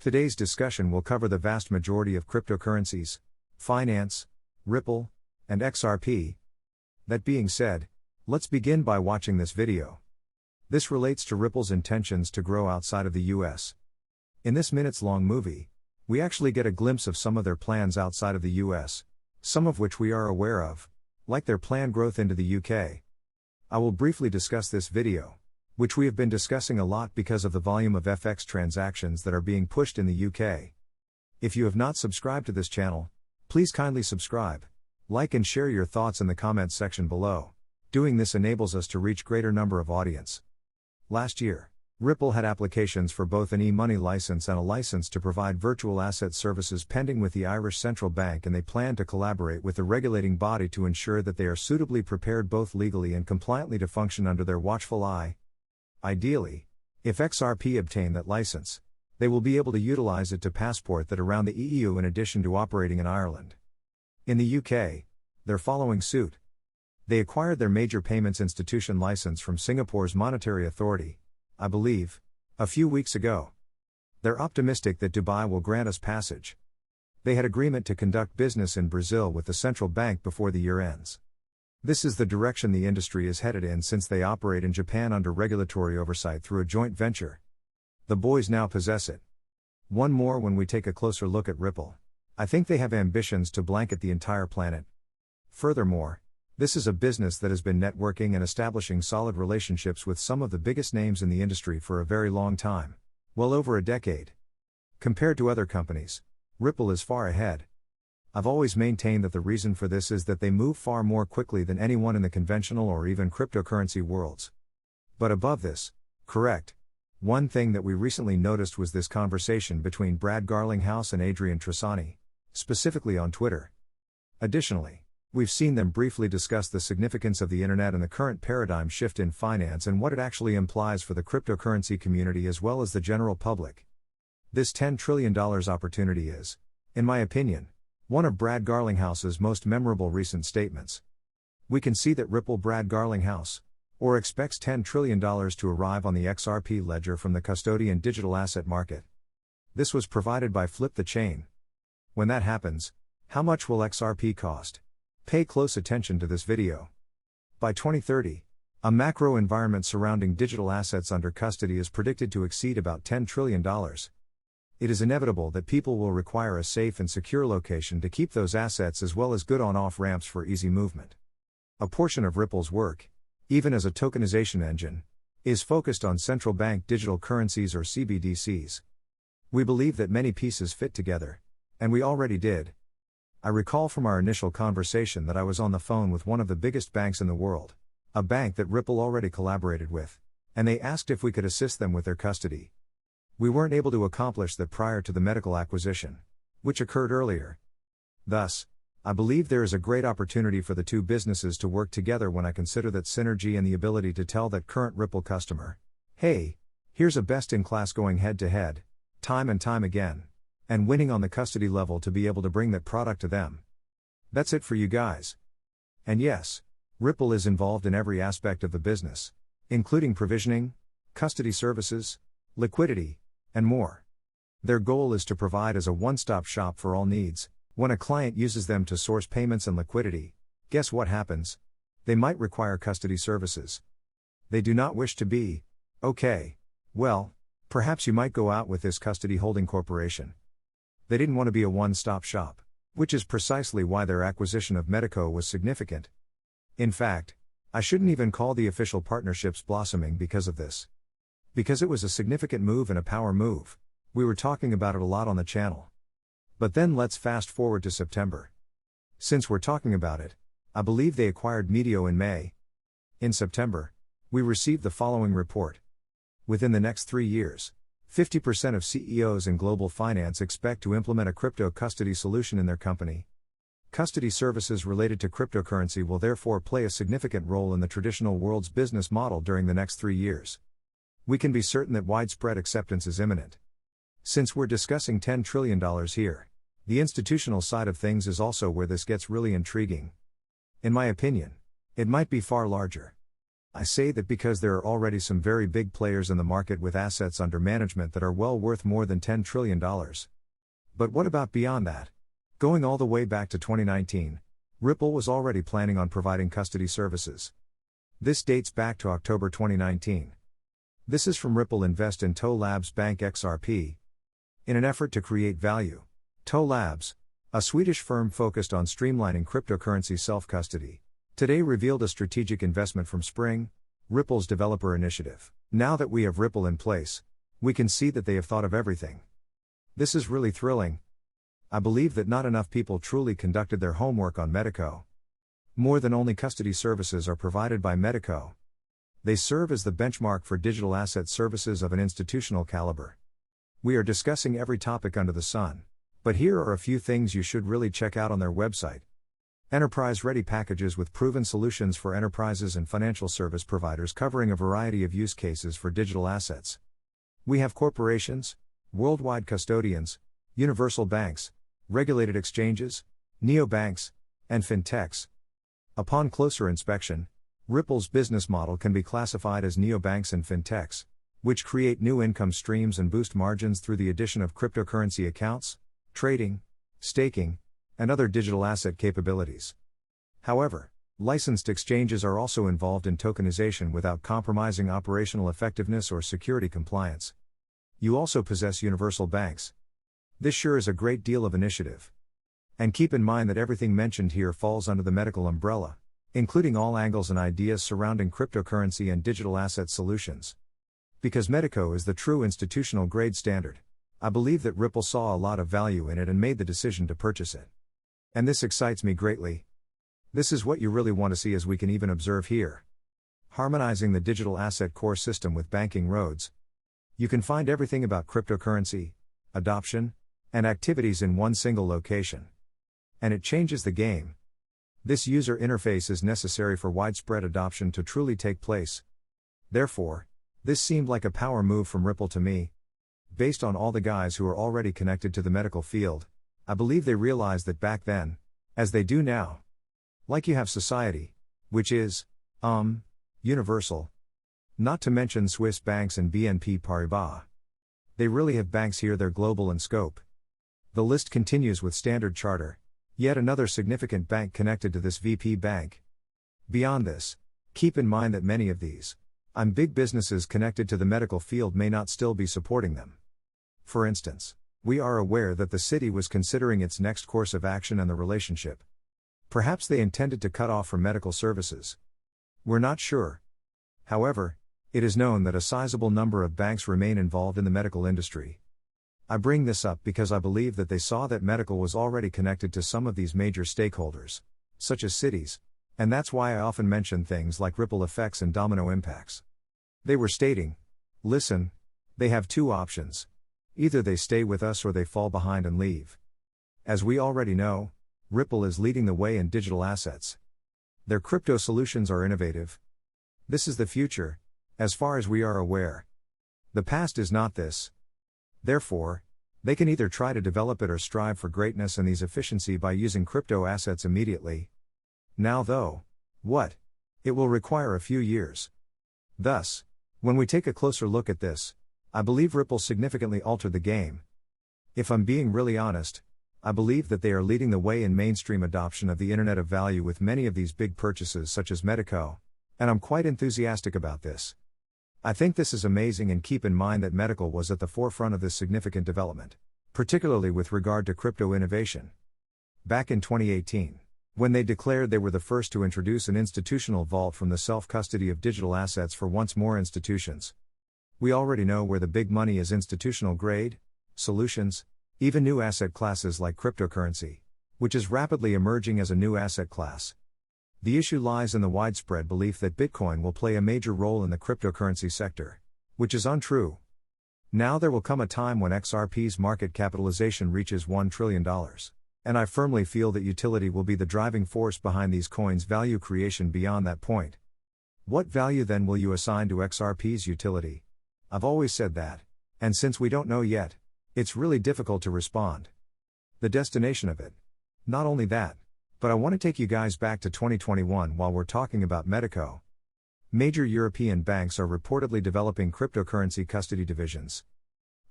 Today's discussion will cover the vast majority of cryptocurrencies, finance, Ripple, and XRP. That being said, let's begin by watching this video. This relates to Ripple's intentions to grow outside of the US. In this minutes-long movie, we actually get a glimpse of some of their plans outside of the US, some of which we are aware of, like their planned growth into the UK. I will briefly discuss this video, which we have been discussing a lot because of the volume of FX transactions that are being pushed in the UK. If you have not subscribed to this channel, please kindly subscribe, like and share your thoughts in the comments section below. Doing this enables us to reach greater number of audience. Last year, Ripple had applications for both an e-money license and a license to provide virtual asset services pending with the Irish Central Bank, and they plan to collaborate with the regulating body to ensure that they are suitably prepared both legally and compliantly to function under their watchful eye. Ideally, if XRP obtain that license, they will be able to utilize it to passport that around the EU in addition to operating in Ireland. In the UK, they're following suit. They acquired their major payments institution license from Singapore's Monetary Authority, I believe, a few weeks ago. They're optimistic that Dubai will grant us passage. They had agreement to conduct business in Brazil with the central bank before the year ends. This is the direction the industry is headed in since they operate in Japan under regulatory oversight through a joint venture. The boys now possess it. One more when we take a closer look at Ripple. I think they have ambitions to blanket the entire planet. Furthermore, this is a business that has been networking and establishing solid relationships with some of the biggest names in the industry for a very long time, well over a decade. Compared to other companies, Ripple is far ahead. I've always maintained that the reason for this is that they move far more quickly than anyone in the conventional or even cryptocurrency worlds. But above this, correct, one thing that we recently noticed was this conversation between Brad Garlinghouse and Adrian Trissani, specifically on Twitter. Additionally, we've seen them briefly discuss the significance of the internet and the current paradigm shift in finance and what it actually implies for the cryptocurrency community as well as the general public. This $10 trillion opportunity is, in my opinion, one of Brad Garlinghouse's most memorable recent statements. We can see that Ripple Brad Garlinghouse, or expects $10 trillion to arrive on the XRP ledger from the custodian digital asset market. This was provided by Flip the Chain. When that happens, how much will XRP cost? Pay close attention to this video. By 2030, a macro environment surrounding digital assets under custody is predicted to exceed about $10 trillion. It is inevitable that people will require a safe and secure location to keep those assets as well as good on-off ramps for easy movement. A portion of Ripple's work, even as a tokenization engine, is focused on central bank digital currencies or CBDCs. We believe that many pieces fit together, and we already did. I recall from our initial conversation that I was on the phone with one of the biggest banks in the world, a bank that Ripple already collaborated with, and they asked if we could assist them with their custody. We weren't able to accomplish that prior to the Metaco acquisition, which occurred earlier. Thus, I believe there is a great opportunity for the two businesses to work together when I consider that synergy and the ability to tell that current Ripple customer, hey, here's a best-in-class going head-to-head, time and time again, and winning on the custody level to be able to bring that product to them. That's it for you guys. And yes, Ripple is involved in every aspect of the business, including provisioning, custody services, liquidity, and more. Their goal is to provide as a one-stop shop for all needs. When a client uses them to source payments and liquidity, guess what happens? They might require custody services. They do not wish to be, okay, well, perhaps you might go out with this custody holding corporation. They didn't want to be a one-stop shop, which is precisely why their acquisition of Metaco was significant. In fact, I shouldn't even call the official partnerships blossoming because of this. Because it was a significant move and a power move. We were talking about it a lot on the channel. But then let's fast forward to September. Since we're talking about it, I believe they acquired Metaco in May. In September, we received the following report. Within the next 3 years, 50% of CEOs in global finance expect to implement a crypto custody solution in their company. Custody services related to cryptocurrency will therefore play a significant role in the traditional world's business model during the next 3 years. We can be certain that widespread acceptance is imminent. Since we're discussing $10 trillion here, the institutional side of things is also where this gets really intriguing. In my opinion, it might be far larger. I say that because there are already some very big players in the market with assets under management that are well worth more than $10 trillion. But what about beyond that? Going all the way back to 2019, Ripple was already planning on providing custody services. This dates back to October 2019. This is from Ripple Invest in Toe Labs Bank XRP. In an effort to create value, Toe Labs, a Swedish firm focused on streamlining cryptocurrency self-custody, today revealed a strategic investment from Spring, Ripple's developer initiative. Now that we have Ripple in place, we can see that they have thought of everything. This is really thrilling. I believe that not enough people truly conducted their homework on Metaco. More than only custody services are provided by Metaco. They serve as the benchmark for digital asset services of an institutional caliber. We are discussing every topic under the sun, but here are a few things you should really check out on their website. Enterprise-ready packages with proven solutions for enterprises and financial service providers covering a variety of use cases for digital assets. We have corporations, worldwide custodians, universal banks, regulated exchanges, neobanks, and fintechs. Upon closer inspection, Ripple's business model can be classified as neobanks and fintechs, which create new income streams and boost margins through the addition of cryptocurrency accounts, trading, staking, and other digital asset capabilities. However, licensed exchanges are also involved in tokenization without compromising operational effectiveness or security compliance. You also possess universal banks. This sure is a great deal of initiative. And keep in mind that everything mentioned here falls under the Metaco umbrella, including all angles and ideas surrounding cryptocurrency and digital asset solutions. Because Metaco is the true institutional grade standard, I believe that Ripple saw a lot of value in it and made the decision to purchase it. And this excites me greatly. This is what you really want to see, as we can even observe here. Harmonizing the digital asset core system with banking roads. You can find everything about cryptocurrency, adoption, and activities in one single location. And it changes the game. This user interface is necessary for widespread adoption to truly take place. Therefore, this seemed like a power move from Ripple to me. Based on all the guys who are already connected to the medical field, I believe they realized that back then, as they do now. Like you have society, which is, universal. Not to mention Swiss banks and BNP Paribas. They really have banks here, they're global in scope. The list continues with Standard Chartered, yet another significant bank connected to this VP bank. Beyond this, keep in mind that many of these big businesses connected to the medical field may not still be supporting them. For instance, we are aware that the city was considering its next course of action and the relationship. Perhaps they intended to cut off from medical services. We're not sure. However, it is known that a sizable number of banks remain involved in the medical industry. I bring this up because I believe that they saw that medical was already connected to some of these major stakeholders, such as cities, and that's why I often mention things like ripple effects and domino impacts. They were stating, listen, they have two options. Either they stay with us or they fall behind and leave. As we already know, Ripple is leading the way in digital assets. Their crypto solutions are innovative. This is the future, as far as we are aware. The past is not this. Therefore, they can either try to develop it or strive for greatness and these efficiency by using crypto assets immediately. Now though, what? It will require a few years. Thus, when we take a closer look at this, I believe Ripple significantly altered the game. If I'm being really honest, I believe that they are leading the way in mainstream adoption of the Internet of Value with many of these big purchases such as Metaco, and I'm quite enthusiastic about this. I think this is amazing, and keep in mind that Metaco was at the forefront of this significant development, particularly with regard to crypto innovation. Back in 2018, when they declared they were the first to introduce an institutional vault from the self-custody of digital assets for once more institutions. We already know where the big money is: institutional grade solutions, even new asset classes like cryptocurrency, which is rapidly emerging as a new asset class. The issue lies in the widespread belief that Bitcoin will play a major role in the cryptocurrency sector, which is untrue. Now there will come a time when XRP's market capitalization reaches $1 trillion, and I firmly feel that utility will be the driving force behind these coins' value creation beyond that point. What value then will you assign to XRP's utility? I've always said that, and since we don't know yet, it's really difficult to respond. The destination of it. Not only that, but I want to take you guys back to 2021 while we're talking about Metaco. Major European banks are reportedly developing cryptocurrency custody divisions.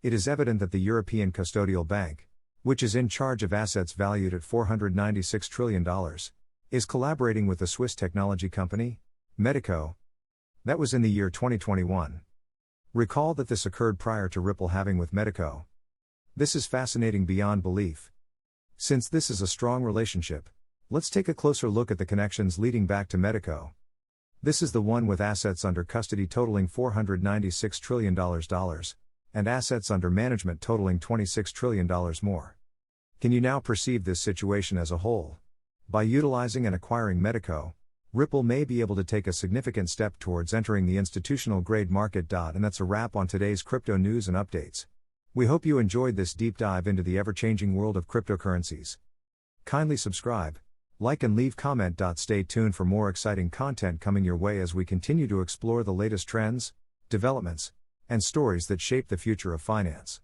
It is evident that the European Custodial Bank, which is in charge of assets valued at $496 trillion, is collaborating with the Swiss technology company, Metaco. That was in the year 2021. Recall that this occurred prior to Ripple having with Metaco. This is fascinating beyond belief. Since this is a strong relationship, let's take a closer look at the connections leading back to Metaco. This is the one with assets under custody totaling $496 trillion, and assets under management totaling $26 trillion more. Can you now perceive this situation as a whole? By utilizing and acquiring Metaco, Ripple may be able to take a significant step towards entering the institutional grade market. And that's a wrap on today's crypto news and updates. We hope you enjoyed this deep dive into the ever-changing world of cryptocurrencies. Kindly subscribe, like and leave comment. Stay tuned for more exciting content coming your way as we continue to explore the latest trends, developments, and stories that shape the future of finance.